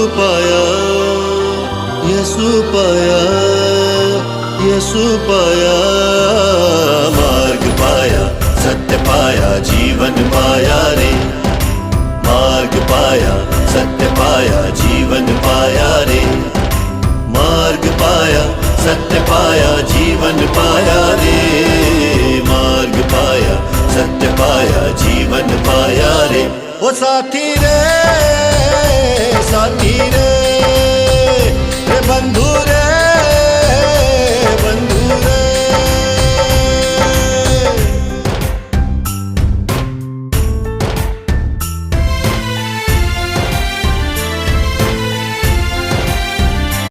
पाया, यसु पाया, यसु पाया। मार्ग पाया, सत्य पाया, जीवन पाया रे। मार्ग पाया, सत्य पाया, जीवन पाया रे। मार्ग पाया, सत्य पाया, जीवन पाया रे। मार्ग पाया, सत्य पाया, जीवन पाया रे। ओ साथी रे साथी